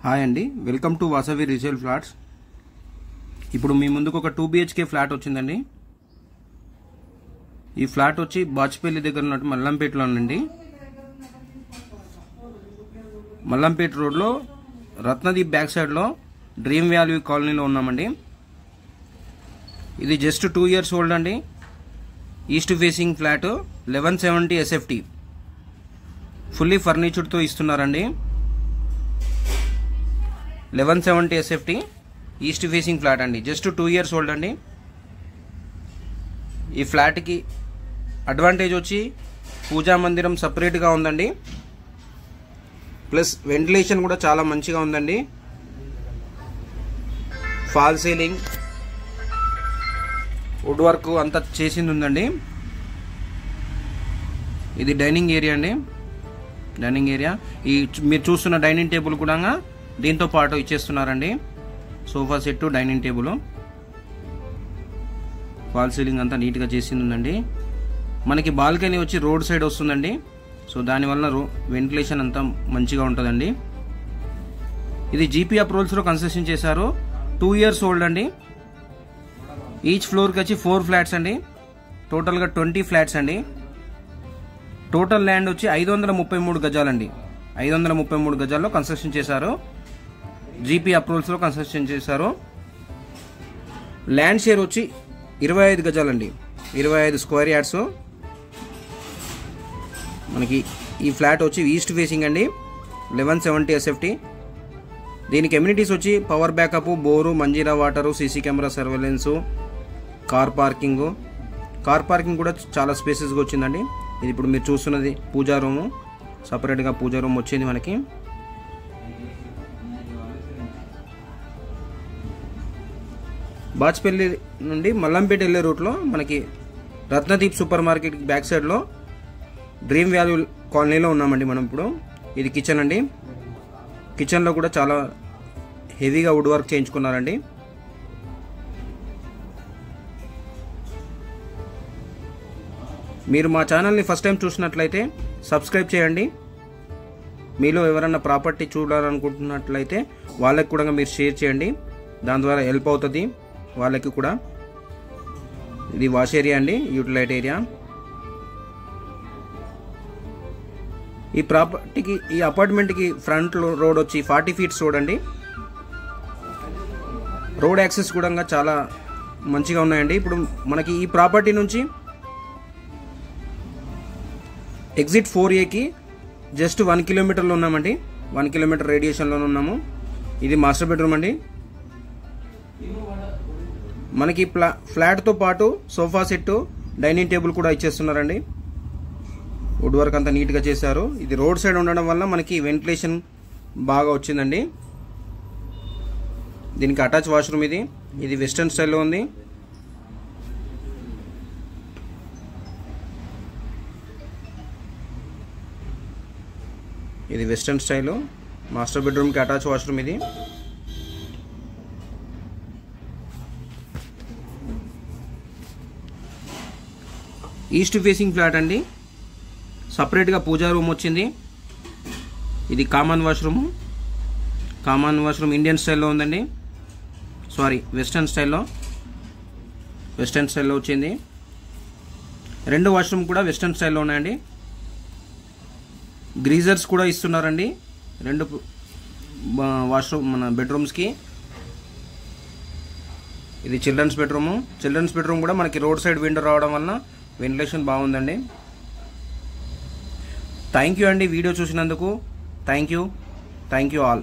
Hi అండి, welcome to Vasavi resale flats. ఇప్పుడు మీ ముందుకు ఒక 2 BHK ఫ్లాట్ వచ్చిందండి. ఈ ఫ్లాట్ వచ్చి బాచ్పల్లి దగ్గర ఉన్నట్టు మల్లంపేటలో ఉందండి. మల్లంపేట రోడ్లో రత్నదీప్ బ్యాక్ సైడ్లో డ్రీమ్ వ్యాల్యూ కాలనీలో ఉన్నామండి. ఇది జస్ట్ 2 years ఓల్డ్ అండి. East facing flat 1170 SFT fully ఫర్నిచర్తో ఇస్తున్నారండి. 1170 SFT ఈస్ట్ ఫేసింగ్ ఫ్లాట్ అండి. జస్ట్ 2 years ఓల్డ్ అండి. ఈ ఫ్లాట్కి అడ్వాంటేజ్ వచ్చి పూజా మందిరం సపరేట్గా ఉందండి. ప్లస్ వెంటిలేషన్ కూడా చాలా మంచిగా ఉందండి. ఫాల్ సీలింగ్, వుడ్ వర్క్ అంతా చేసింది ఉందండి. ఇది డైనింగ్ ఏరియా అండి. డైనింగ్ ఏరియా ఈ మీరు చూస్తున్న డైనింగ్ టేబుల్ కూడా దీంతో పాటు ఇచ్చేస్తున్నారండి. Sofa set, dining table, fall ceiling అంతా నీట్గా చేసింది ఉందండి. మనకి బాల్కనీ వచ్చి రోడ్ సైడ్ వస్తుందండి. సో దానివల్ల వెంటిలేషన్ అంతా మంచిగా ఉంటుందండి. ఇది జీపీ అప్రూవల్స్లో కన్స్ట్రక్షన్ చేశారు. 2 years ఓల్డ్ అండి. ఈచ్ ఫ్లోర్కి వచ్చి 4 ఫ్లాట్స్ అండి. టోటల్గా 20 ఫ్లాట్స్ అండి. టోటల్ ల్యాండ్ వచ్చి 533 గజాలండి. 533 గజాల్లో కన్స్ట్రక్షన్ చేశారు. జీపీ అప్రూవల్స్లో కన్స్ట్రక్షన్ చేశారు. ల్యాండ్ షేర్ వచ్చి 25 గజాలండి. 25 స్క్వేర్ యార్డ్స్. మనకి ఈ ఫ్లాట్ వచ్చి ఈస్ట్ ఫేసింగ్ అండి. 1170 SFT. దీనికి ఎమ్యూనిటీస్ వచ్చి power backup, bore, Manjeera water, CC camera surveillance, car parking. Car parking కూడా చాలా స్పేసెస్గా వచ్చిందండి. ఇది ఇప్పుడు మీరు చూస్తున్నది పూజా రూము. సపరేట్గా పూజా రూమ్ వచ్చింది మనకి. బాచ్పల్లి నుండి మల్లంపేట వెళ్ళే రూట్లో మనకి రత్నదీప్ సూపర్ మార్కెట్ బ్యాక్ సైడ్లో డ్రీమ్ వ్యాల్యూ కాలనీలో ఉన్నామండి మనం ఇప్పుడు. ఇది కిచెన్ అండి. కిచెన్లో కూడా చాలా హెవీగా వుడ్ వర్క్ చేయించుకున్నారండి. మీరు మా ఛానల్ని ఫస్ట్ టైం చూసినట్లయితే సబ్స్క్రైబ్ చేయండి. మీలో ఎవరైనా ప్రాపర్టీ చూడాలనుకుంటున్నట్లయితే వాళ్ళకి కూడా మీరు షేర్ చేయండి. దాని ద్వారా హెల్ప్ అవుతుంది వాళ్ళకి కూడా. ఇది వాష్ ఏరియా అండి, యూటిలైట్ ఏరియా. ఈ ప్రాపర్టీకి, ఈ అపార్ట్మెంట్కి ఫ్రంట్ రోడ్ వచ్చి 40 feet రోడ్ అండి. రోడ్ యాక్సెస్ కూడా చాలా మంచిగా ఉన్నాయండి. ఇప్పుడు మనకి ఈ ప్రాపర్టీ నుంచి ఎగ్జిట్ 4Aకి జస్ట్ 1 kilometerలో ఉన్నామండి. 1 kilometer రేడియేషన్లో ఉన్నాము. ఇది మాస్టర్ బెడ్రూమ్ అండి. మనకి ఫ్లాట్తో పాటు సోఫా సెట్, డైనింగ్ టేబుల్ కూడా ఇచ్చేస్తున్నారండి. వుడ్ వర్క్ అంతా నీట్గా చేశారు. ఇది రోడ్ సైడ్ ఉండడం వల్ల మనకి వెంటిలేషన్ బాగా వచ్చిందండి. దీనికి అటాచ్ వాష్రూమ్ ఇది. ఇది వెస్టర్న్ స్టైల్లో ఉంది. ఇది వెస్టర్న్ స్టైల్. మాస్టర్ బెడ్రూమ్కి అటాచ్ వాష్రూమ్ ఇది. ఈస్ట్ ఫేసింగ్ ఫ్లాట్ అండి. సపరేట్గా పూజా రూమ్ వచ్చింది. ఇది common washroom. Common washroom Indian స్టైల్లో ఉందండి. సారీ, వెస్టర్న్ స్టైల్లో వచ్చింది. 2 వాష్రూమ్ కూడా వెస్టర్న్ స్టైల్లో ఉన్నాయండి. గ్రీజర్స్ కూడా ఇస్తున్నారండి 2 వాష్రూమ్ మన బెడ్రూమ్స్కి. ఇది చిల్డ్రన్స్ బెడ్రూము. చిల్డ్రన్స్ బెడ్రూమ్ కూడా మనకి రోడ్ సైడ్ విండో రావడం వలన వెంటిలేషన్ బాగుందండి. థ్యాంక్ యూ అండి వీడియో చూసినందుకు. Thank you all.